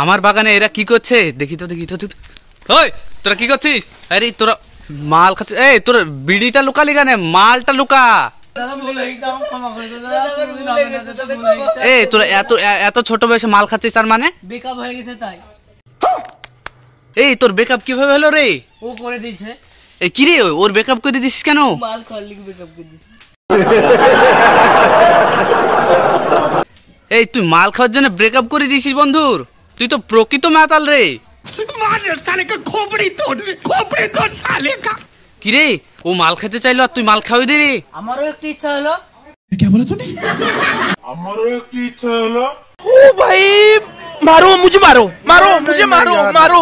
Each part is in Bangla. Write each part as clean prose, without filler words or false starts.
আমার বাগানে এরা কি করছে দেখি তো দেখি তো। ওই তোরা কি করছিস? আরে তোরা মাল খাচ্ছিস? এই তোর বিড়িটা লুকালি কেন? মালটা লুকা। এই তোরা এত এত ছোট বয়সে মাল খাচ্ছিস তার মানে? বেকআপ হয়ে গেছে তাই। এই তোর বেকআপ কিভাবে হলো রে? ও করে দিয়েছে। এই কি রে ওর বেকআপ করে দিছিস কেন? মাল খাওয়ার লিগে বেকআপ করে দিয়েছে। এই তুই মাল খাওয়ার জন্য ব্রেকআপ করে দিয়েছিস বন্ধুর? তুই তো প্রকৃত মাতাল রে। কি রে ও মাল খেতে চাইলো আর তুই মাল খাওয়াই দে রে? আমারও একটু ইচ্ছা হলো। क्या बोला तूने? আমারও একটু ইচ্ছা হলো। ओ भाई मारो मुझे, मारो मारो मुझे, मारो मारो।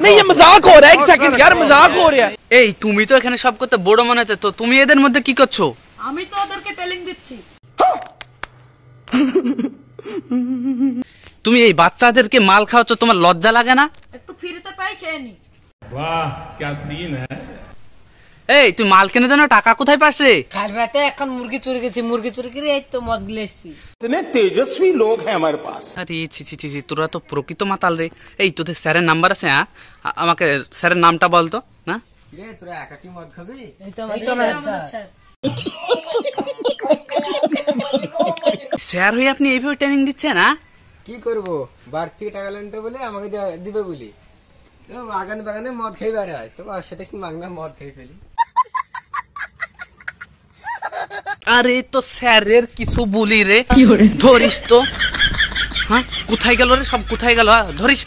नहीं ये मजाक हो रहा है, एक सेकंड यार, मजाक हो रहा है। এই তুমি তো এখানে সব করতে বড় মনে হচ্ছে, তো তুমি এদের মধ্যে কি করছো? আমি তো ওদেরকে ট্রেনিং দিচ্ছি। তুমি এই বাচ্চাদেরকে মাল খাওয়াচ্ছ, তোমার লজ্জা লাগে না? একটু ফ্রিতে পাই খেয়ে নি। वाह क्या सीन है। এই তুই মাল কেনার জন্য টাকা কোথায় পাস রে? কাল রাতে এখন মুরগি চুরি গেছি, মুরগি চুরি করে এই তো মদ গিলে এসছি। इतने तेजस्वी लोग हैं हमारे पास। আরে ছি ছি ছি ছি, তোরা তো প্রকৃত মাতাল রে। এই তোদের স্যারের নাম্বার আছে? হ্যাঁ আমাকে স্যারের নামটা বলতো না। তোরা একা কি মদ খাবি? এই তো আমাদের স্যার। স্যার হয়ে আপনি এইভাবে ট্রেনিং দিচ্ছেন? না কি করব, বার থেকে টাকা লেনতে বলে আমাকে দিবে বলি, তো বাগানে বাগানে মদ খেয়ে বেড়ায়, তো সেটা মাগনা মদ খেয়ে ফেলি। আরে তো স্যারের কিছু বলি রে, ধরিস তো। হ্যাঁ কোথায় গেল রে সব, কোথায় গেল? ধরিস